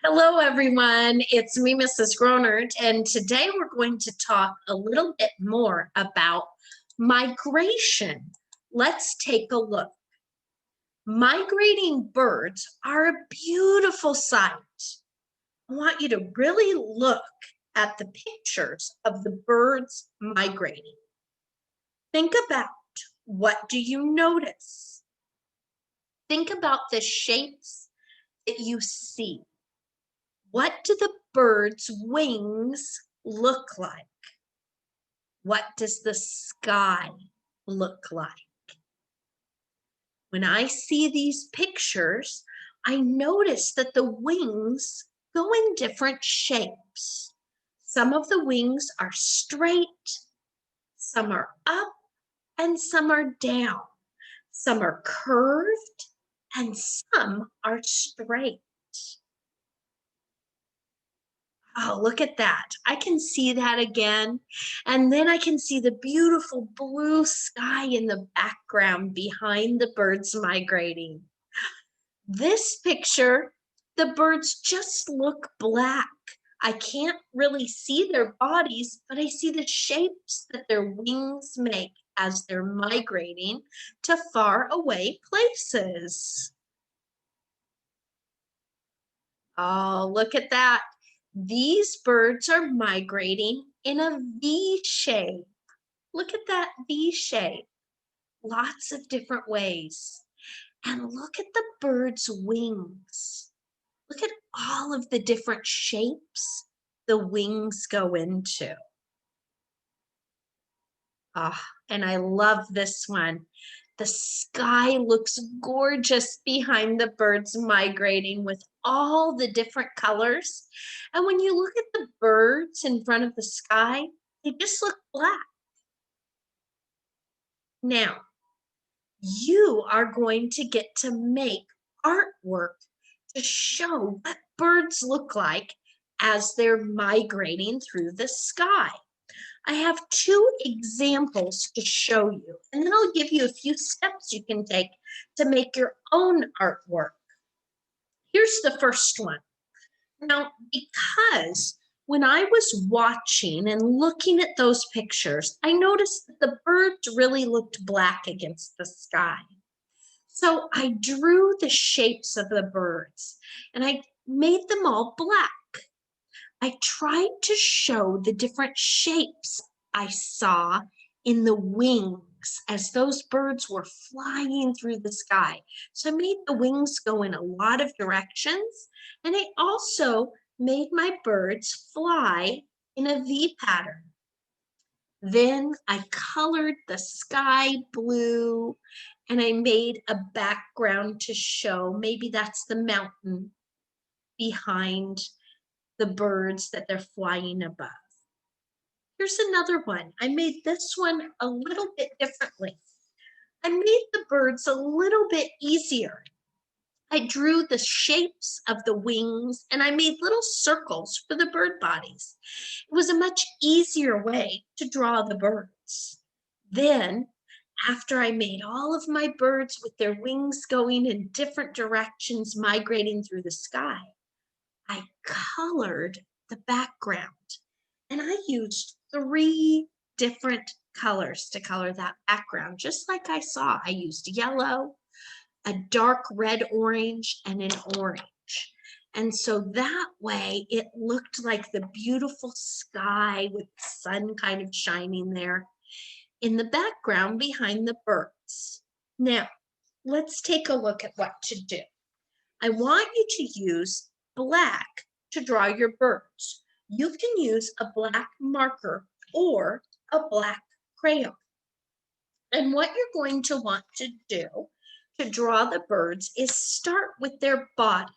Hello, everyone. It's me, Mrs. Gronert, and today we're going to talk a little bit more about migration. Let's take a look. Migrating birds are a beautiful sight. I want you to really look at the pictures of the birds migrating. Think about, what do you notice? Think about the shapes that you see. What do the bird's wings look like? What does the sky look like? When I see these pictures, I notice that the wings go in different shapes. Some of the wings are straight, some are up, and some are down. Some are curved, and some are straight. Oh, look at that. I can see that again. And then I can see the beautiful blue sky in the background behind the birds migrating. This picture, the birds just look black. I can't really see their bodies, but I see the shapes that their wings make as they're migrating to far away places. Oh, look at that. These birds are migrating in a V shape. Look at that V shape. Lots of different ways. And look at the bird's wings. Look at all of the different shapes the wings go into. Ah, and I love this one. The sky looks gorgeous behind the birds migrating with all the different colors. And when you look at the birds in front of the sky, they just look black. Now, you are going to get to make artwork to show what birds look like as they're migrating through the sky. I have two examples to show you, and then I'll give you a few steps you can take to make your own artwork. Here's the first one. Now, because when I was watching and looking at those pictures, I noticed that the birds really looked black against the sky. So I drew the shapes of the birds and I made them all black. I tried to show the different shapes I saw in the wings as those birds were flying through the sky. So I made the wings go in a lot of directions, and I also made my birds fly in a V pattern. Then I colored the sky blue and I made a background to show maybe that's the mountain behind the birds that they're flying above. Here's another one. I made this one a little bit differently. I made the birds a little bit easier. I drew the shapes of the wings and I made little circles for the bird bodies. It was a much easier way to draw the birds. Then, after I made all of my birds with their wings going in different directions, migrating through the sky, I colored the background. And I used 3 different colors to color that background, just like I saw. I used yellow, a dark red orange, and an orange. And so that way it looked like the beautiful sky with the sun kind of shining there in the background behind the birds. Now, let's take a look at what to do. I want you to use black to draw your birds. You can use a black marker or a black crayon. And what you're going to want to do to draw the birds is start with their body.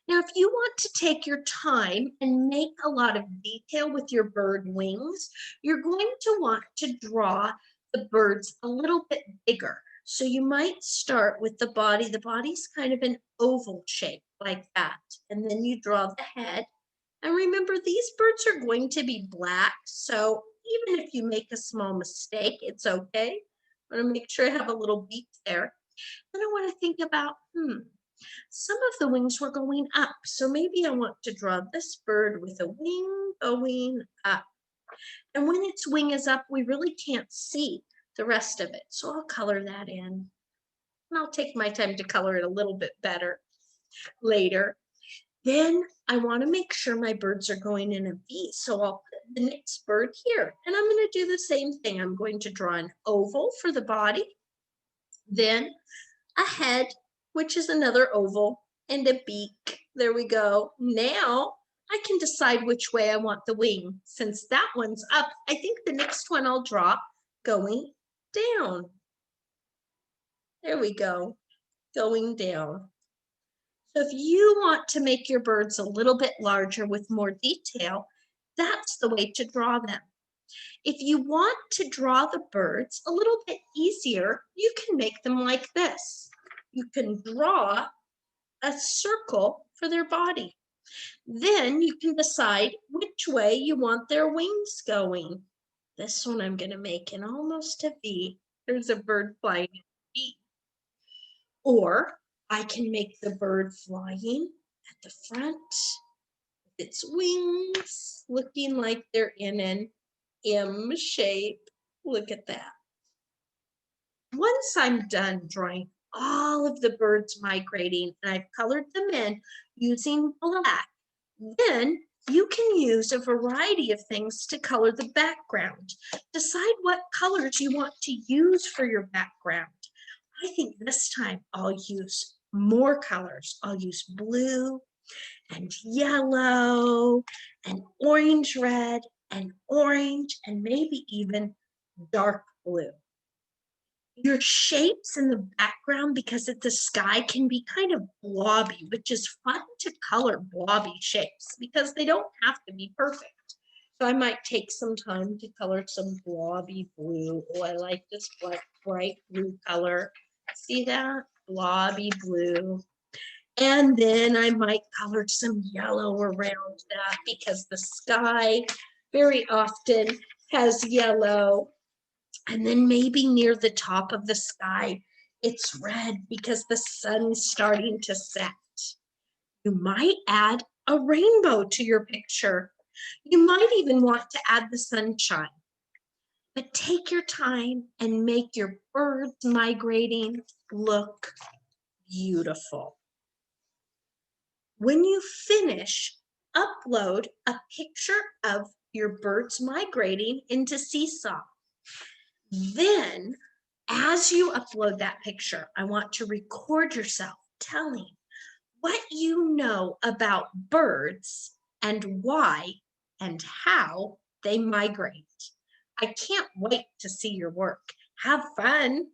Now, if you want to take your time and make a lot of detail with your bird wings, you're going to want to draw the birds a little bit bigger. So you might start with the body. The body's kind of an oval shape like that. And then you draw the head. And remember, these birds are going to be black. So even if you make a small mistake, it's okay. I want to make sure I have a little beak there. Then I want to think about, Some of the wings were going up, so maybe I want to draw this bird with a wing going up. And when its wing is up, we really can't see the rest of it. So I'll color that in. And I'll take my time to color it a little bit better later. Then I want to make sure my birds are going in a V. So I'll put the next bird here. And I'm going to do the same thing. I'm going to draw an oval for the body, then a head, which is another oval, and a beak. There we go. Now I can decide which way I want the wing. Since that one's up, I think the next one I'll draw going down. There we go, going down. So if you want to make your birds a little bit larger with more detail, that's the way to draw them. If you want to draw the birds a little bit easier, you can make them like this. You can draw a circle for their body. Then you can decide which way you want their wings going. This one I'm going to make an almost a V. There's a bird flying in a V. Or I can make the bird flying at the front with its wings looking like they're in an M shape. Look at that. Once I'm done drawing all of the birds migrating and I've colored them in using black, then you can use a variety of things to color the background. Decide what colors you want to use for your background. I think this time I'll use more colors. I'll use blue and yellow and orange red and orange and maybe even dark blue. Your shapes in the background, because it's the sky, can be kind of blobby, which is fun to color blobby shapes because they don't have to be perfect. So I might take some time to color some blobby blue. Oh, I like this bright blue color. See that? Blobby blue. And then I might color some yellow around that because the sky very often has yellow. And then maybe near the top of the sky, it's red because the sun's starting to set. You might add a rainbow to your picture. You might even want to add the sunshine. But take your time and make your birds migrating look beautiful. When you finish, upload a picture of your birds migrating into Seesaw. Then, as you upload that picture, I want to record yourself telling what you know about birds and why and how they migrate. I can't wait to see your work. Have fun.